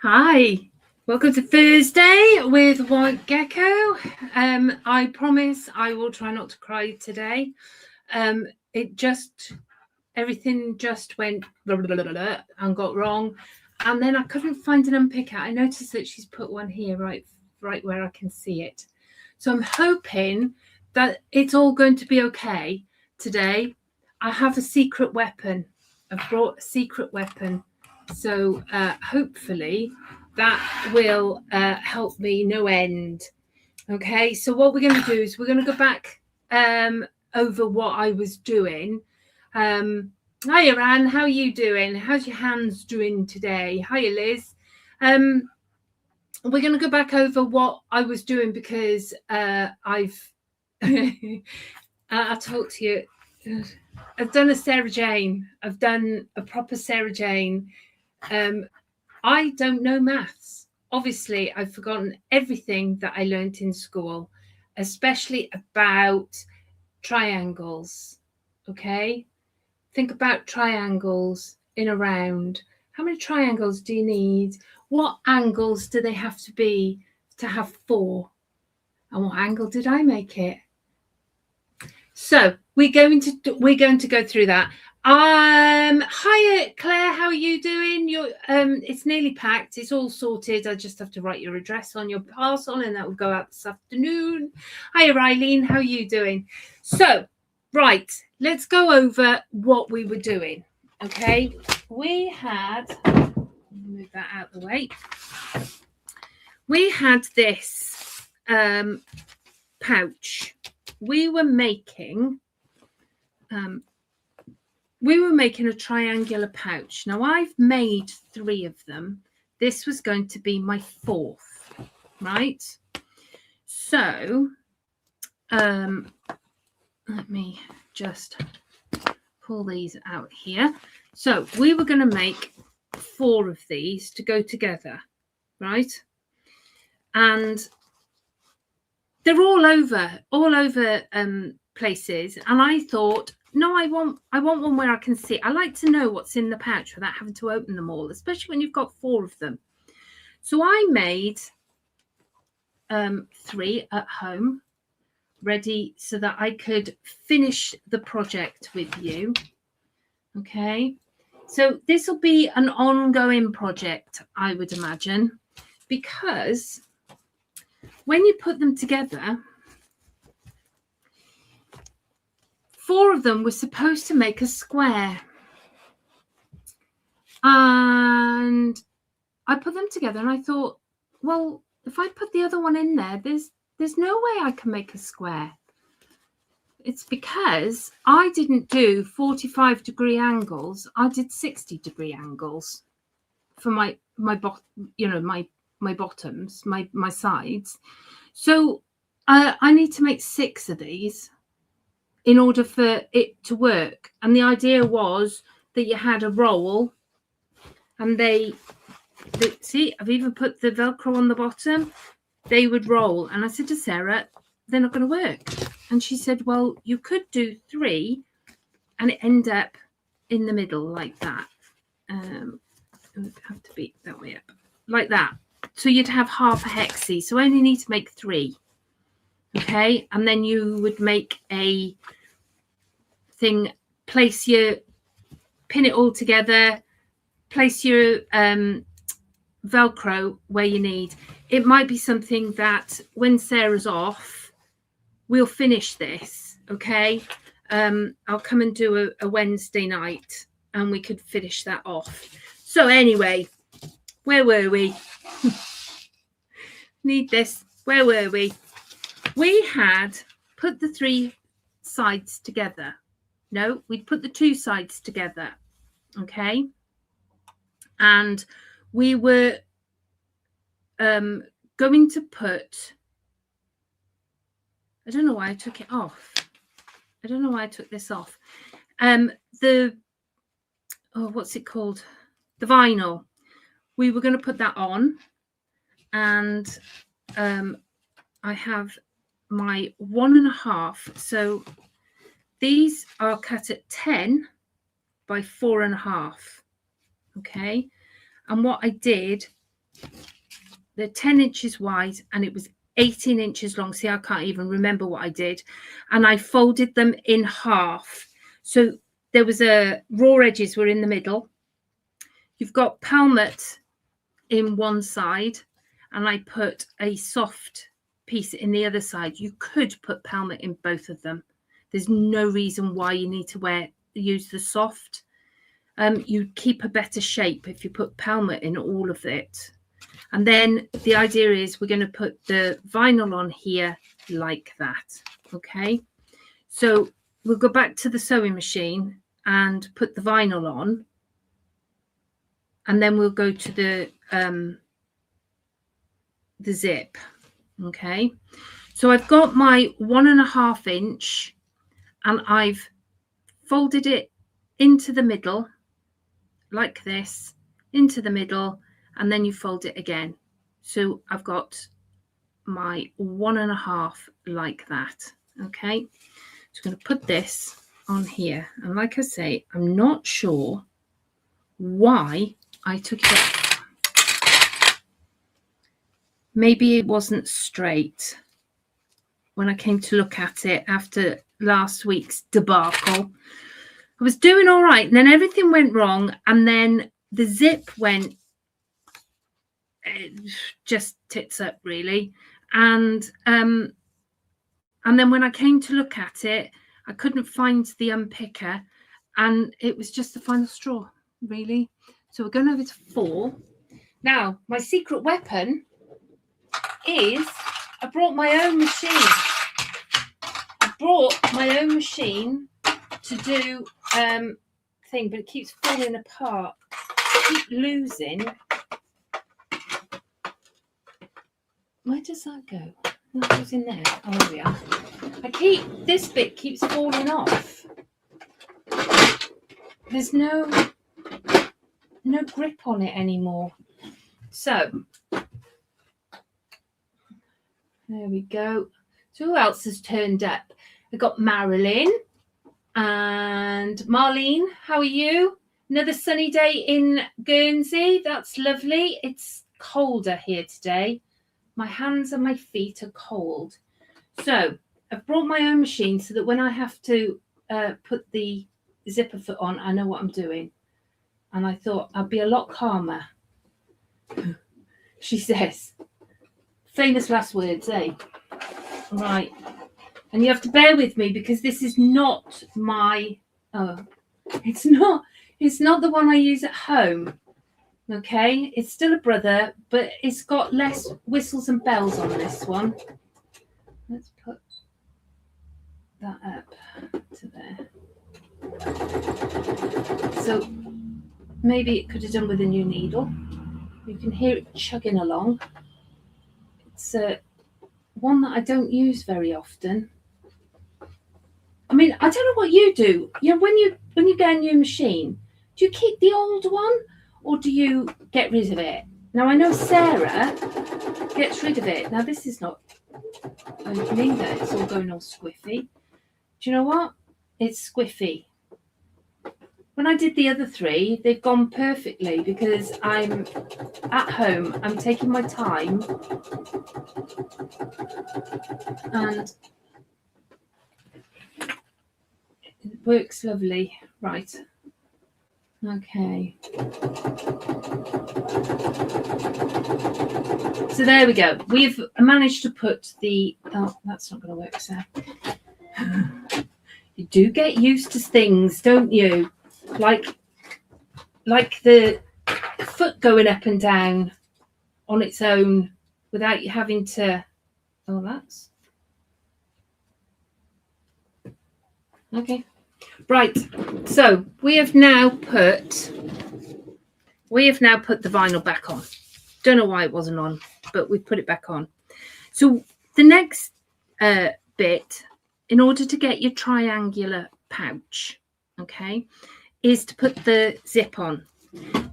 Hi, welcome to Thursday with White Gecko. I promise I will try not to cry today. Everything just went blah, blah, blah, blah, and got wrong, and then I couldn't find an unpicker. I noticed that she's put one here, right where I can see it. So I'm hoping that it's all going to be okay today. I have a secret weapon. I've brought a secret weapon. So hopefully that will help me no end. Okay, so what we're going to do is we're going to go back over what I was doing. Hiya, Anne. How are you doing? How's your hands doing today? Hiya, Liz. We're going to go back over what I was doing because I've I'll talk to you. I've done a Sarah Jane. I've done a proper Sarah Jane. I don't know maths. Obviously, I've forgotten everything that I learnt in school, especially about triangles. Okay? Think about triangles in a round. How many triangles do you need? What angles do they have to be to have 4? And what angle did I make it? So we're going to go through that. Hiya, Claire. How are you doing? It's nearly packed. It's all sorted. I just have to write your address on your parcel, and that will go out this afternoon. Hiya, Eileen. How are you doing? So, right, let's go over what we were doing. Okay, we had. Move that out of the way. We had this pouch. We were making a triangular pouch. Now I've made 3 of them. This was going to be my 4th, right? So let me just pull these out here. So we were going to make 4 of these to go together, right? And they're all over places, and I thought, no, I want one where I can see. I like to know what's in the pouch without having to open them all, especially when you've got 4 of them. So I made 3 at home, ready so that I could finish the project with you. Okay, so this will be an ongoing project, I would imagine, because when you put them together, 4 of them were supposed to make a square. And I put them together and I thought, well, if I put the other one in there, there's no way I can make a square. It's because I didn't do 45-degree angles. I did 60-degree angles for my bottoms, my sides. So I need to make 6 of these in order for it to work. And the idea was that you had a roll, and see, I've even put the Velcro on the bottom. They would roll. And I said to Sarah, they're not going to work. And she said, well, you could do 3 and it end up in the middle like that. It would have to be that way up, like that. So you'd have half a hexie. So I only need to make 3. Okay, and then you would make a thing, pin it all together, place your Velcro where you need. It might be something that when Sarah's off, we'll finish this. Okay, I'll come and do a Wednesday night and we could finish that off. So anyway, where were we? Need this. Where were we? We had put the 3 sides together. No, we'd put the 2 sides together. Okay. And we were going to put, I don't know why I took it off. I don't know why I took this off. What's it called? The vinyl. We were going to put that on. And I have my 1.5. So these are cut at 10 by 4.5. Okay. And what I did they're 10 inches wide, and it was 18 inches long. See, I can't even remember what I did. And I folded them in half. So there was raw edges were in the middle. You've got palmet in one side, and I put a soft piece in the other side. You could put palmet in both of them. There's no reason why you need to use the soft. You keep a better shape if you put palmet in all of it. And then the idea is we're going to put the vinyl on here like that. Okay, so we'll go back to the sewing machine and put the vinyl on, and then we'll go to the zip. Okay, so I've got my 1.5 inch, and I've folded it into the middle like this, into the middle, and then you fold it again. So I've got my 1.5 like that. Okay, so I'm going to put this on here, and like I say, I'm not sure why I took it off. Maybe it wasn't straight when I came to look at it after last week's debacle. I was doing all right, and then everything went wrong, and then the zip went just tits up, really. And then when I came to look at it, I couldn't find the unpicker, and it was just the final straw, really. So we're going over to 4. Now, my secret weapon is I brought my own machine. I brought my own machine to do thing, but it keeps falling apart. I keep losing. Where does that go? That goes in there. Oh, there we are. This bit keeps falling off. There's no grip on it anymore. So there we go. So who else has turned up? We've got Marilyn and Marlene. How are you? Another sunny day in Guernsey. That's lovely. It's colder here today. My hands and my feet are cold. So I've brought my own machine so that when I have to put the zipper foot on, I know what I'm doing. And I thought I'd be a lot calmer. She says. Famous last words, eh? Right. And you have to bear with me because this is not my... Oh, it's not the one I use at home. Okay, it's still a brother, but it's got less whistles and bells on this one. Let's put that up to there. So maybe it could have done with a new needle. You can hear it chugging along. It's one that I don't use very often. I mean, I don't know what you do. You know, when you get a new machine, do you keep the old one? Or do you get rid of it? Now, I know Sarah gets rid of it. Now, this is not opening either. It's all going all squiffy. Do you know what? It's squiffy. When I did the other 3, they've gone perfectly because I'm at home. I'm taking my time. And it works lovely. Right. Okay. So there we go. We've managed to put the... Oh, that's not going to work, Sam. You do get used to things, don't you? Like the foot going up and down on its own without you having to... Oh, that's... Okay. Right, so we have now put the vinyl back on. Don't know why it wasn't on, but we put it back on. So the next bit, in order to get your triangular pouch, okay, is to put the zip on.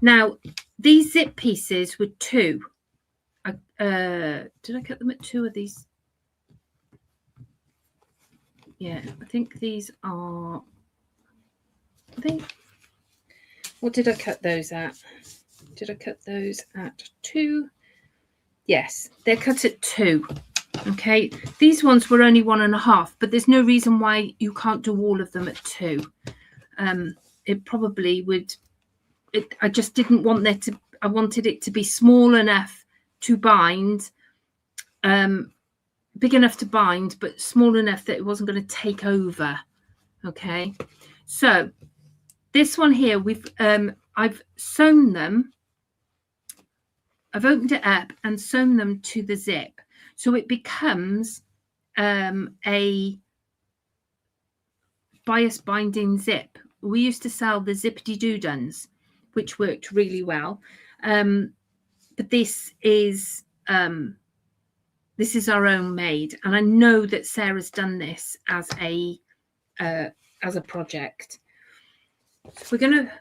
Now, these zip pieces were 2. Did I cut them at 2 of these? Yeah, I think these are... what did I cut those at? Did I cut those at 2? Yes, they're cut at 2. Okay, these ones were only 1.5, but there's no reason why you can't do all of them at 2. It probably would. I just didn't want there to. I wanted it to be small enough to bind, big enough to bind, but small enough that it wasn't going to take over. Okay, so this one here, I've sewn them. I've opened it up and sewn them to the zip, so it becomes a bias binding zip. We used to sell the zippity doo-duns, which worked really well, but this is our own made, and I know that Sarah's done this as a project. So we're going to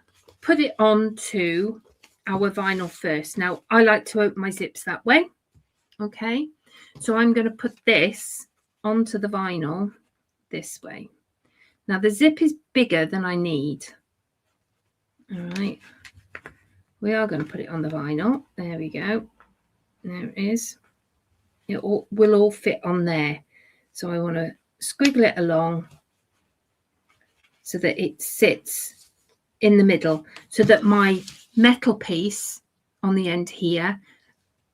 put it onto our vinyl first. Now, I like to open my zips that way. Okay, so I'm going to put this onto the vinyl this way. Now, the zip is bigger than I need. All right, we are going to put it on the vinyl. There we go. There it is. It will all fit on there. So I want to squiggle it along so that it sits in the middle, so that my metal piece on the end here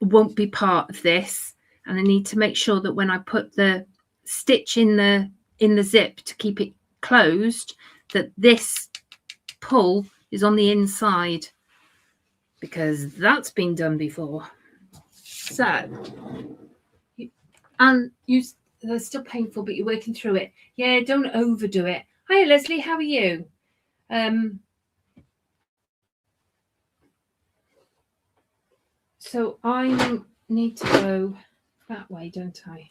won't be part of this. And I need to make sure that when I put the stitch in the zip to keep it closed, that this pull is on the inside, because that's been done before. So, and they're still painful, but you're working through it. Yeah, don't overdo it. Hi, Leslie, how are you? So I need to go that way, don't I?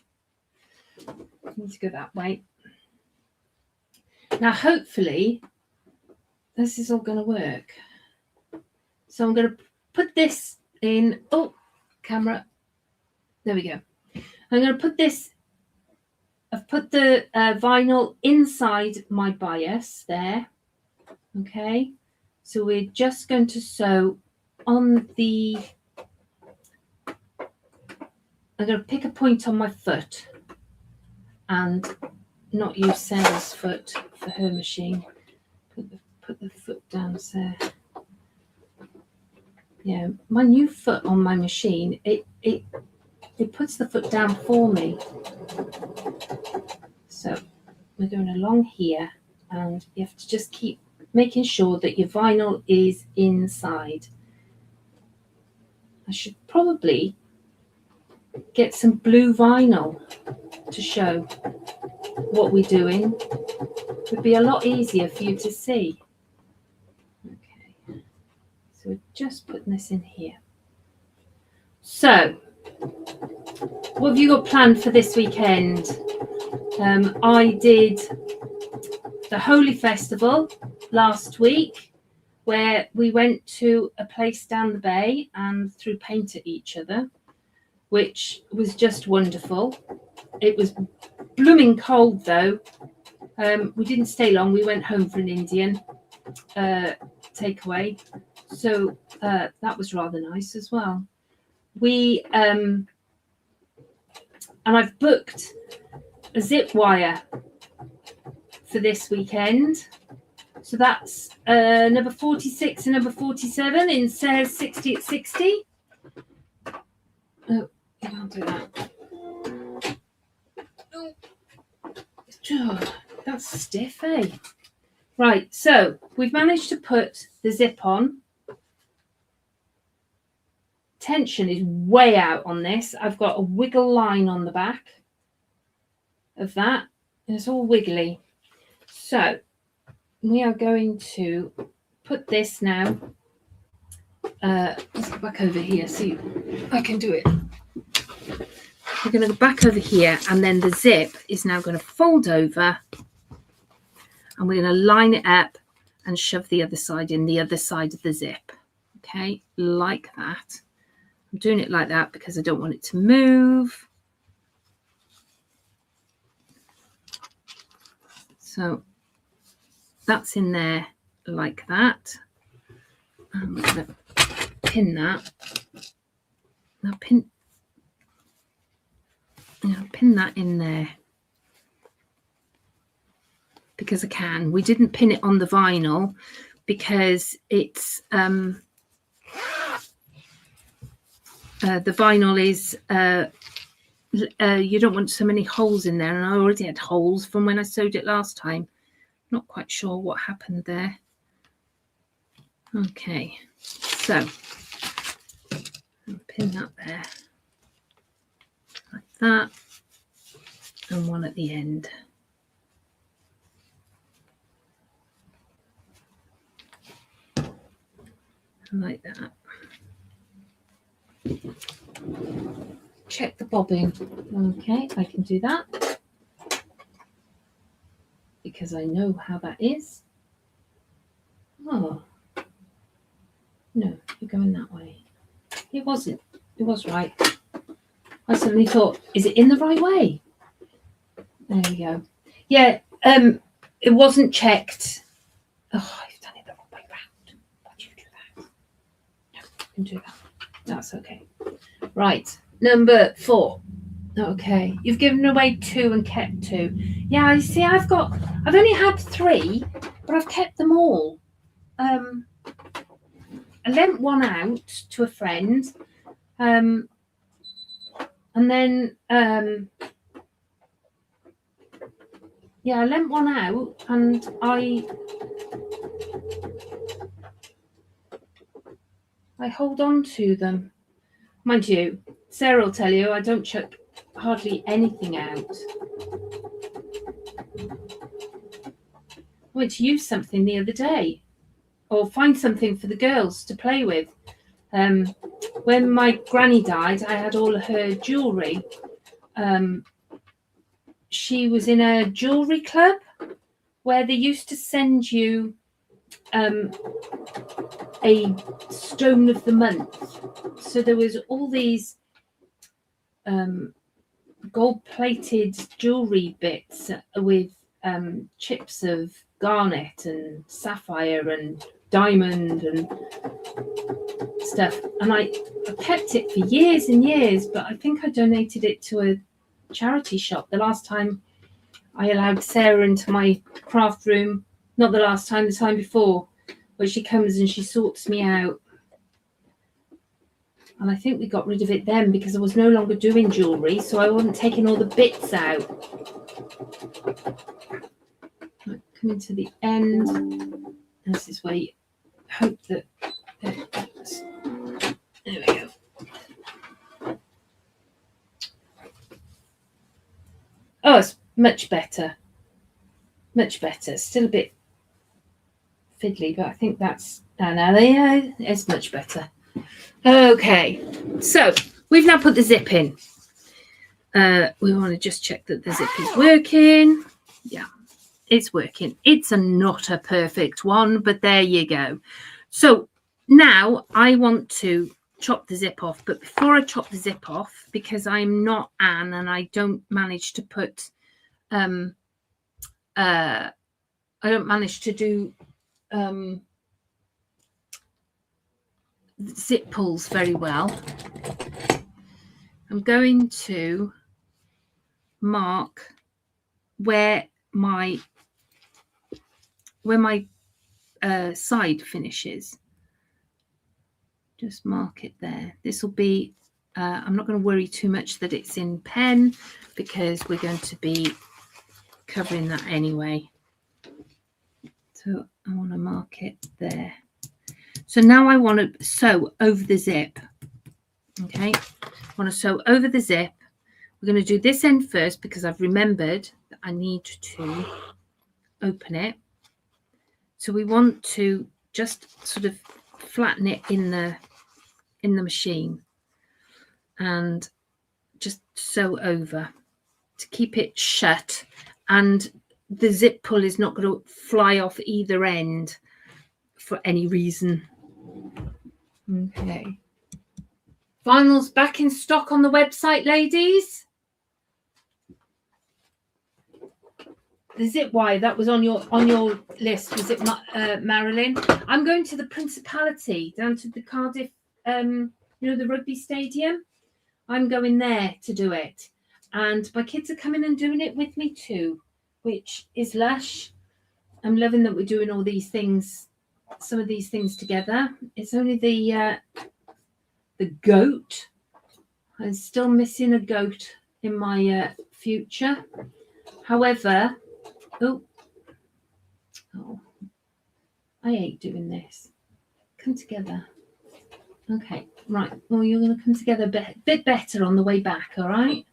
I need to go that way. Now, hopefully, this is all going to work. So I'm going to put this in. Oh, camera. There we go. I'm going to put this. I've put the vinyl inside my bias there. Okay. So we're just going to sew on the. I'm going to pick a point on my foot and not use Sarah's foot for her machine. Put the foot down there. Yeah, my new foot on my machine, it puts the foot down for me. So we're going along here, and you have to just keep making sure that your vinyl is inside. I should probably get some blue vinyl to show what we're doing. It would be a lot easier for you to see. Okay, so we're just putting this in here. So, what have you got planned for this weekend? I did the Holy Festival last week, where we went to a place down the bay and threw paint at each other, which was just wonderful. It was blooming cold though. We didn't stay long. We went home for an Indian takeaway, so that was rather nice as well. And I've booked a zip wire for this weekend. So that's number 46 and number 47 in Sarah's 60 at 60. Oh, you can't do that. Oh, that's stiff, eh? Right, so we've managed to put the zip on. Tension is way out on this. I've got a wiggle line on the back of that. It's all wiggly. So we are going to put this now. Let's go back over here. See, I can do it. We're going to go back over here, and then the zip is now going to fold over, and we're going to line it up and shove the other side in the other side of the zip. Okay, like that. I'm doing it like that because I don't want it to move. So that's in there like that. I'm going to pin that. I'll pin that in there because I can. We didn't pin it on the vinyl because it's the vinyl is you don't want so many holes in there, and I already had holes from when I sewed it last time. Not quite sure what happened there. Okay, so I'll pin that there like that, and one at the end. Like that. Check the bobbin. Okay, I can do that because I know how that is. Oh, no, you're going that way. It wasn't. It was right. I suddenly thought, is it in the right way? There we go. Yeah, it wasn't checked. Oh, I've done it the wrong way round. Why'd you do that? No, you can do that. That's okay. Right, number 4. Okay, you've given away 2 and kept 2. Yeah, you see, I've only had 3, but I've kept them all. I lent one out to a friend, and then yeah, I lent one out, and I hold on to them. Mind you, Sarah will tell you I don't chuck hardly anything out. I went to use something the other day, or find something for the girls to play with. When my granny died, I had all of her jewellery. She was in a jewellery club where they used to send you a stone of the month. So there was all these gold-plated jewellery bits with chips of garnet and sapphire and diamond and stuff, and I kept it for years and years, but I think I donated it to a charity shop the last time I allowed Sarah into my craft room. Not the last time, the time before, where she comes and she sorts me out. And I think we got rid of it then because I was no longer doing jewellery, so I wasn't taking all the bits out. Right, coming to the end. This is where you hope that there we go. Oh, it's much better. Much better. Still a bit fiddly, but I think that's yeah, it's much better. Okay, so we've now put the zip in. We want to just check that the zip is working. Yeah, it's working. It's not a perfect one, but there you go. So now I want to chop the zip off, but before I chop the zip off, because I'm not Anne and I don't manage to put I don't manage to do zip pulls very well, I'm going to mark where my side finishes. Just mark it there. This will be I'm not going to worry too much that it's in pen because we're going to be covering that anyway. So I want to mark it there. So now I want to sew over the zip. Okay, I want to sew over the zip. We're going to do this end first because I've remembered that I need to open it. So we want to just sort of flatten it in the machine and just sew over to keep it shut, and the zip pull is not going to fly off either end for any reason. Okay, vinyl's back in stock on the website, ladies. The zip wire that was on your list, was it Marilyn? I'm going to the Principality, down to the Cardiff the rugby stadium. I'm going there to do it. And my kids are coming and doing it with me too, which is lush. I'm loving that we're doing all these things, some of these things together. It's only the goat. I'm still missing a goat in my future. However, oh, I hate doing this. Come together. Okay, right. Well, you're going to come together a bit better on the way back, all right?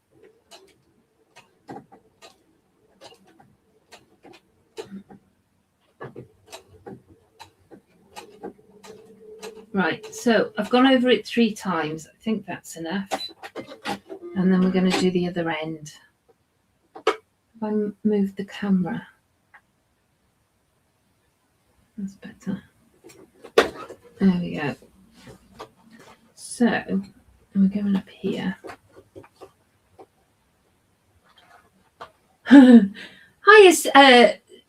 Right, so I've gone over it 3 times. I think that's enough. And then we're going to do the other end. If I move the camera, that's better. There we go. So, we're going up here. Hi,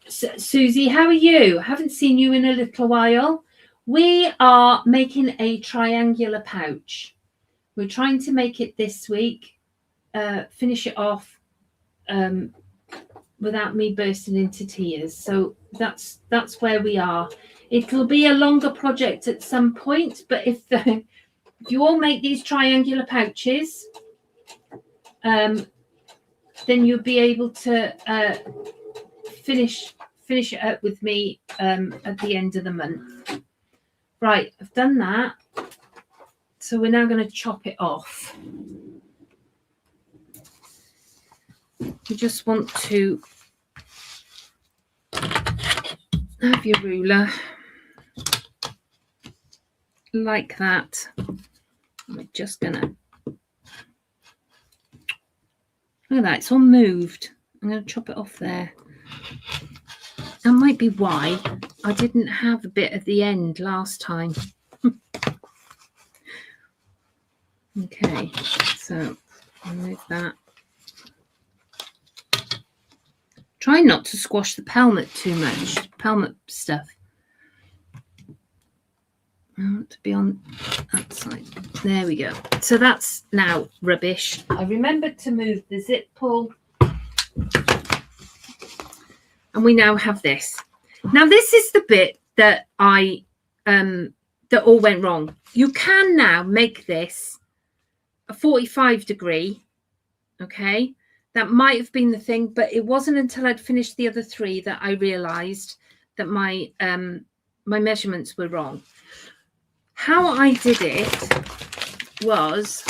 Susie, how are you? Haven't seen you in a little while. We are making a triangular pouch. We're trying to make it this week, finish it off without me bursting into tears. So that's where we are. It'll be a longer project at some point, but if you all make these triangular pouches, then you'll be able to finish it up with me at the end of the month. Right, I've done that. So we're now going to chop it off. You just want to have your ruler like that. I'm just going to, look at that, it's all moved. I'm going to chop it off there. That might be why I didn't have a bit at the end last time. Okay, so I'll move that. Try not to squash the pelmet too much, pelmet stuff. I want to be on that side. There we go. So that's now rubbish. I remembered to move the zip pull. And we now have this. Now, this is the bit that that all went wrong. You can now make this a 45 degree. Okay. That might have been the thing, but it wasn't until I'd finished the other 3 that I realized that my measurements were wrong. How I did it was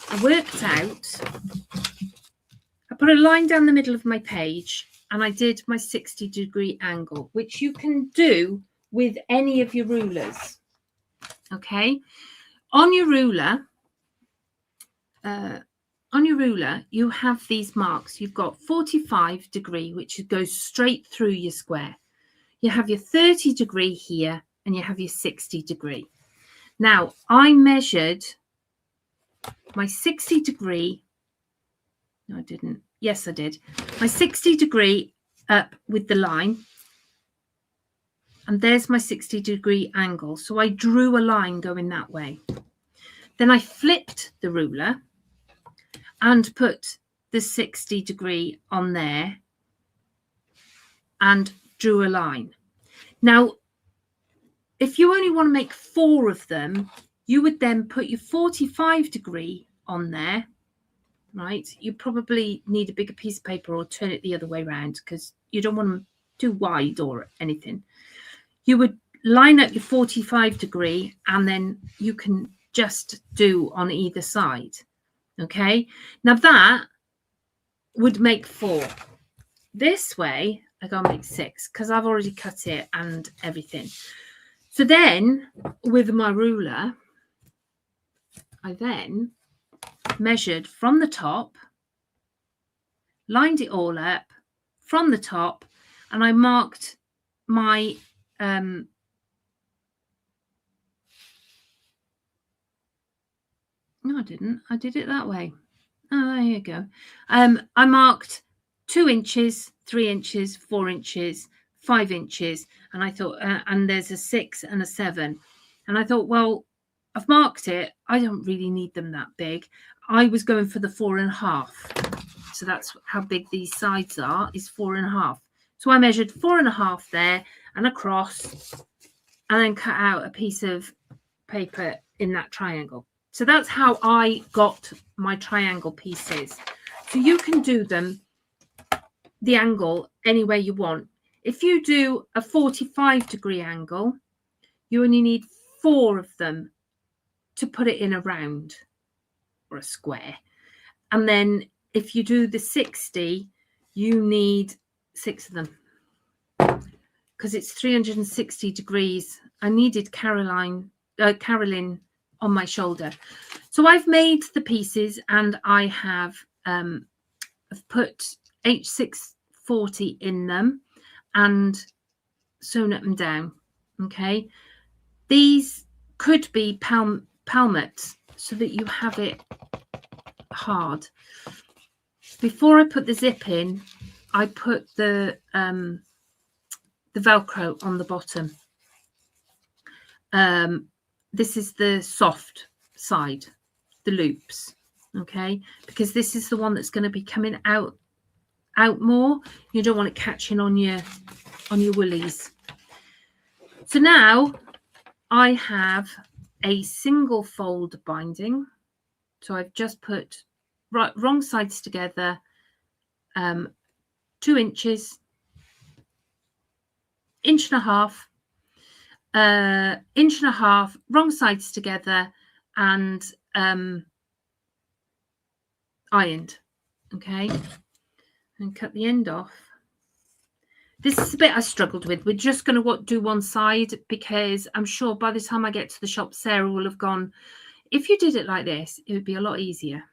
I worked out, I put a line down the middle of my page and I did my 60 degree angle, which you can do with any of your rulers. Okay. On your ruler, you have these marks. You've got 45 degree, which goes straight through your square. You have your 30 degree here and you have your 60 degree. Now, I measured my 60 degree. No, I didn't. Yes, I did. My 60 degree up with the line. And there's my 60 degree angle. So I drew a line going that way. Then I flipped the ruler and put the 60 degree on there and drew a line. Now, if you only want to make 4 of them, you would then put your 45 degree on there, right? You probably need a bigger piece of paper or turn it the other way around because you don't want them too wide or anything. You would line up your 45 degree and then you can just do on either side. Okay, now that would make 4. This way, I gotta make 6 because I've already cut it and everything. So then with my ruler, I then measured from the top, lined it all up from the top, and I marked my no, I didn't. I did it that way. Oh, there you go. I marked 2 inches, 3 inches, 4 inches, 5 inches, and I thought, and there's a 6 and a 7. And I thought, well, I've marked it. I don't really need them that big. I was going for the 4.5. So that's how big these sides are, is 4.5. So I measured 4.5 there and across, and then cut out a piece of paper in that triangle. So that's how I got my triangle pieces. So you can do them the angle any way you want. If you do a 45-degree angle, you only need 4 of them to put it in a round or a square. And then if you do the 60, you need 6 of them because it's 360 degrees. I needed Carolyn on my shoulder. So I've made the pieces, and I have I've put H640 in them and sewn them down. Okay, these could be palmettes so that you have it hard. Before I put the zip in, I put the Velcro on the bottom. This is the soft side, the loops, okay, because this is the one that's going to be coming out more. You don't want it catching on your woolies. So now I have a single fold binding. So I've just put wrong sides together, 2 inches, 1.5 inch, 1.5 wrong sides together, and ironed. Okay, and cut the end off. This is a bit I struggled with. We're just going to do one side because I'm sure by the time I get to the shop, Sarah will have gone, if you did it like this, it would be a lot easier.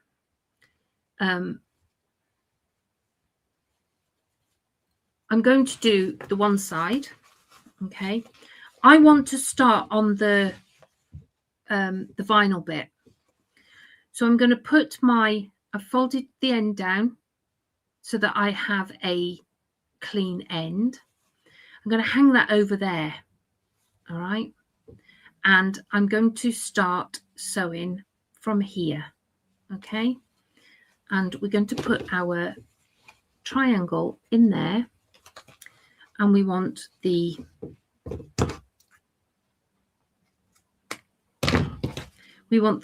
I'm going to do the one side. Okay, I want to start on the vinyl bit. So I'm going to put I've folded the end down so that I have a clean end. I'm going to hang that over there. All right. And I'm going to start sewing from here. Okay. And we're going to put our triangle in there. And we want the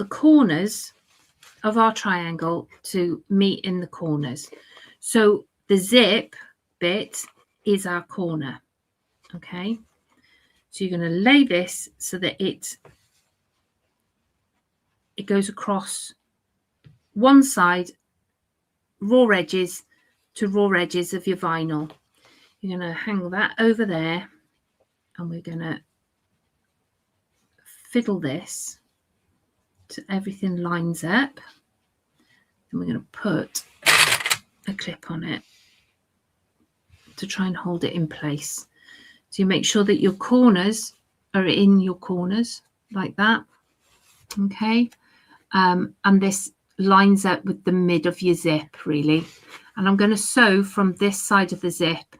corners of our triangle to meet in the corners. So the zip bit is our corner. Okay. So you're going to lay this so that it goes across one side, raw edges to raw edges of your vinyl. You're going to hang that over there, and we're going to fiddle this so everything lines up. And we're going to put a clip on it to try and hold it in place. So you make sure that your corners are in your corners like that. Okay. And this lines up with the mid of your zip, really. And I'm going to sew from this side of the zip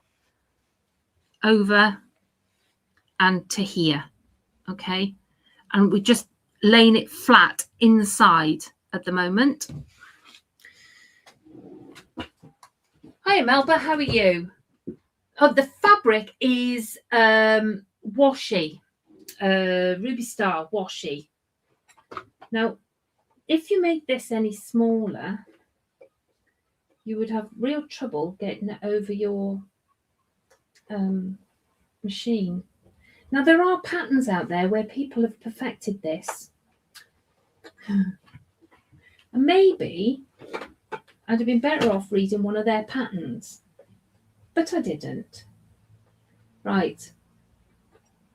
over and to here. Okay. And we're just laying it flat inside at the moment. Hi, Melba. How are you? Oh, the fabric is washi, Ruby Star washi. Now, if you make this any smaller, you would have real trouble getting it over your machine. Now, there are patterns out there where people have perfected this. And maybe I'd have been better off reading one of their patterns. But I didn't. Right.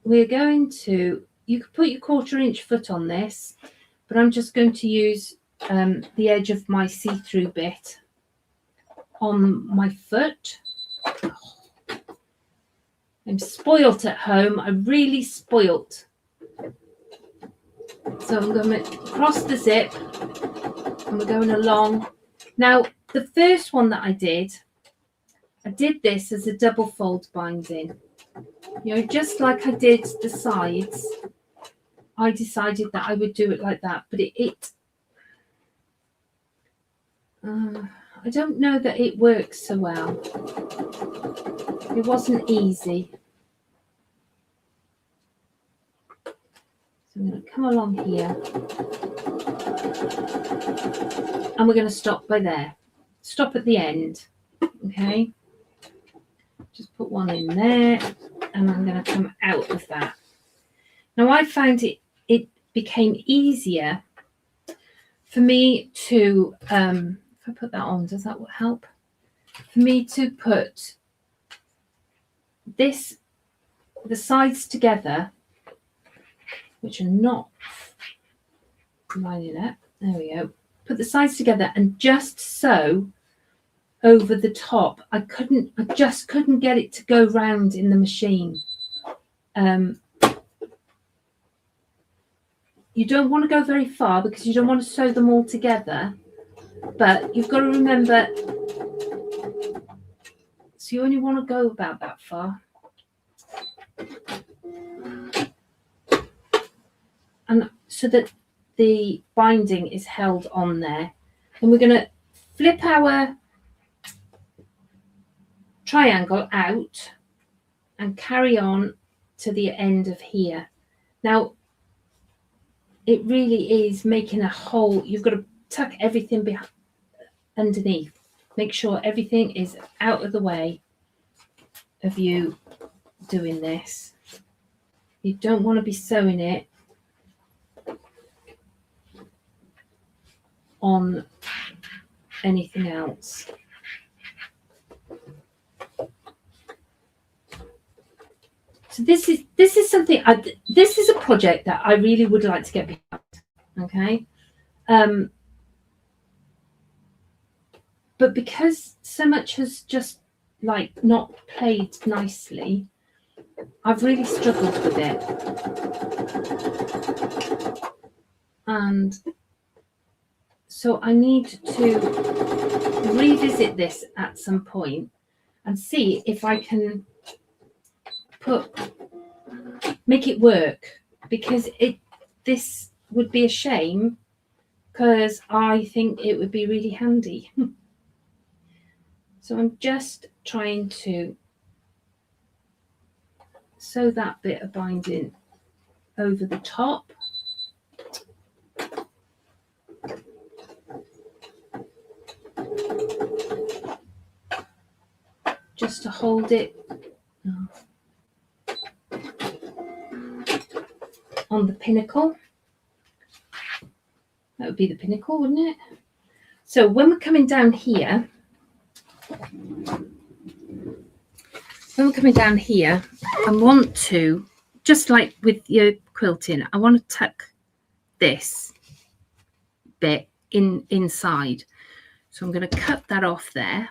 We're going to, you could put your 1/4 inch foot on this, but I'm just going to use the edge of my see-through bit on my foot. I'm spoilt at home. I'm really spoilt. So I'm going to cross the zip and we're going along. Now, the first one that I did this as a double fold binding. You know, just like I did the sides. I decided that I would do it like that, but I don't know that it works so well. It wasn't easy. So I'm going to come along here, and we're going to stop by there. Stop at the end, okay? Just put one in there, and I'm going to come out of that. Now I found it became easier for me to, if I put that on, does that help? For me to put the sides together, which are not lining up. There we go. Put the sides together and just sew over the top. I just couldn't get it to go round in the machine. You don't want to go very far because you don't want to sew them all together, but you've got to remember, so you only want to go about that far. And so that the binding is held on there. And we're going to flip our triangle out and carry on to the end of here. Now, it really is making a hole. You've got to tuck everything behind, underneath. Make sure everything is out of the way of you doing this. You don't want to be sewing it on anything else. So this is something. This is a project that I really would like to get behind. Okay, but because so much has just like not played nicely, I've really struggled with it, and so I need to revisit this at some point and see if I can make it work, because this would be a shame, because I think it would be really handy. So I'm just trying to sew that bit of binding over the top. Just to hold it on the pinnacle. That would be the pinnacle, wouldn't it? So when we're coming down here, I want to, just like with your quilting, I want to tuck this bit inside. So I'm going to cut that off there.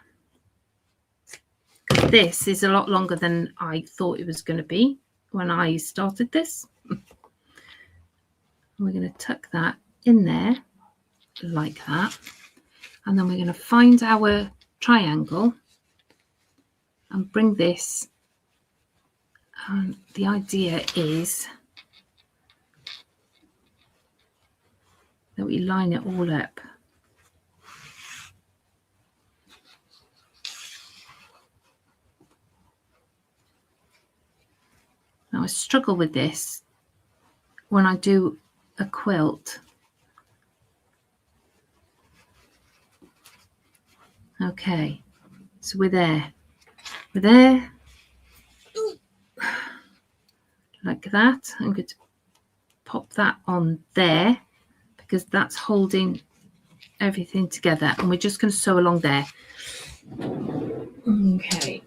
This is a lot longer than I thought it was going to be when I started this. We're going to tuck that in there like that, and then we're going to find our triangle and bring this, and the idea is that we line it all up. Now I struggle with this when I do a quilt. Okay, so we're there like that. I'm going to pop that on there because that's holding everything together, and we're just going to sew along there. Okay.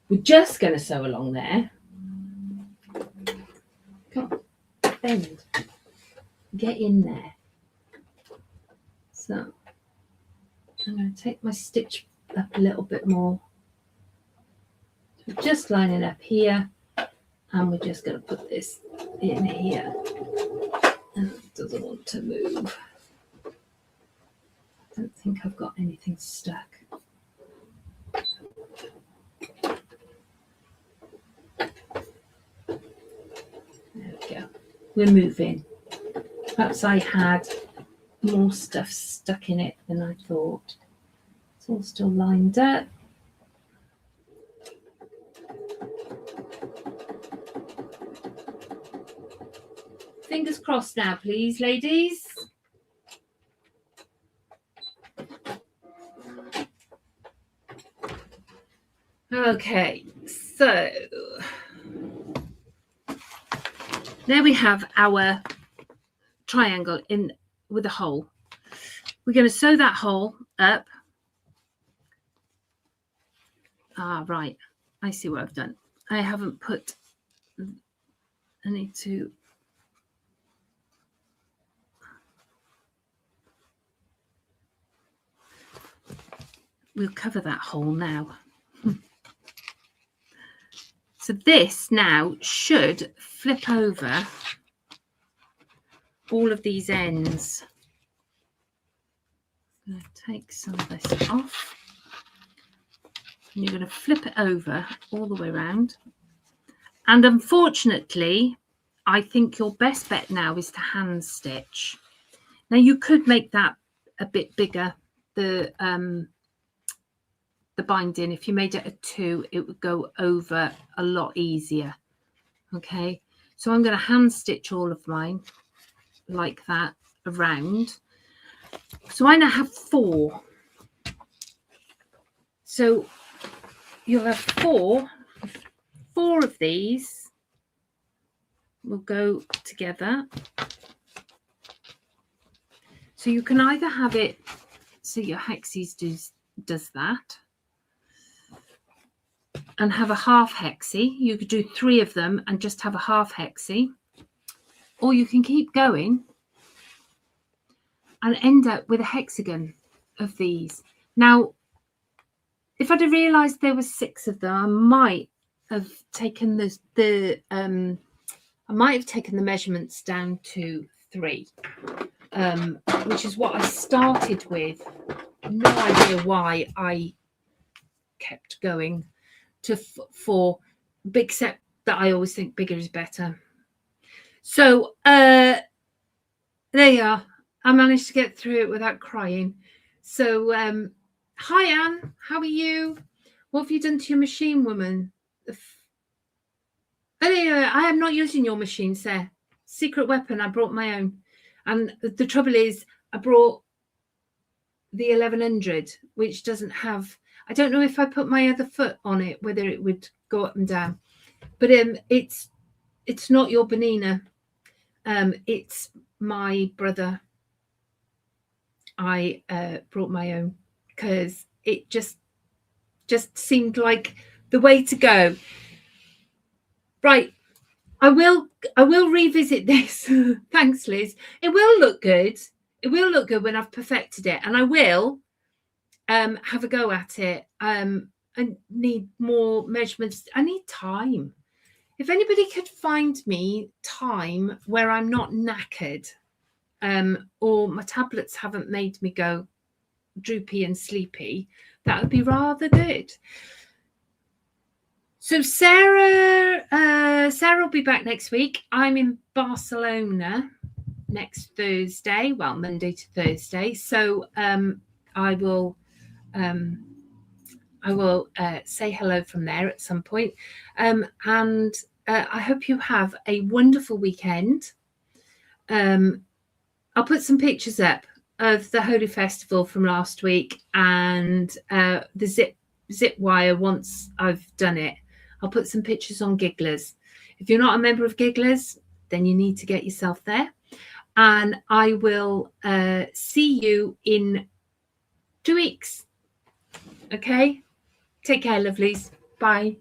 We're just going to sew along there. Come on, bend. Get in there. So I'm going to take my stitch up a little bit more. So we're just lining up here, and we're just going to put this in here. And it doesn't want to move. I don't think I've got anything stuck. There we go. We're moving. Perhaps I had more stuff stuck in it than I thought. It's all still lined up. Fingers crossed now, please, ladies. Okay, so there we have our triangle in with a hole. We're going to sew that hole up. Right. I see what I've done. I haven't put, I need to, we'll cover that hole now. So this now should flip over all of these ends. I'm going to take some of this off. And you're going to flip it over all the way around. And unfortunately, I think your best bet now is to hand stitch. Now you could make that a bit bigger, the binding. If you made it a 2, it would go over a lot easier. Okay, so I'm going to hand stitch all of mine like that around. So I now have 4. So you'll have 4 of these will go together. So you can either have it so your hexies does that and have a half hexie. You could do 3 of them and just have a half hexie, or you can keep going and end up with a hexagon of these. Now, if I'd have realised there was 6 of them, I might have taken the measurements down to 3, which is what I started with. No idea why I kept going to 4, except that I always think bigger is better. So there you are. I managed to get through it without crying. So hi Anne, how are you? What have you done to your machine, woman? Anyway, I am not using your machine, sir. Secret weapon, I brought my own. And the trouble is, I brought the 1100, which doesn't have, I don't know if I put my other foot on it, whether it would go up and down. But it's not your Benina. It's my brother. I brought my own because it just seemed like the way to go. Right, I will revisit this. Thanks, Liz. It will look good. It will look good when I've perfected it, and I will have a go at it. I need more measurements. I need time. If anybody could find me time where I'm not knackered, or my tablets haven't made me go droopy and sleepy, that would be rather good. So Sarah will be back next week. I'm in Barcelona next Thursday, well, Monday to Thursday. So I will say hello from there at some point. And I hope you have a wonderful weekend. I'll put some pictures up of the Holy Festival from last week and the zip wire once I've done it. I'll put some pictures on Gigglers. If you're not a member of Gigglers, then you need to get yourself there. And I will see you in 2 weeks. Okay? Take care, lovelies. Bye.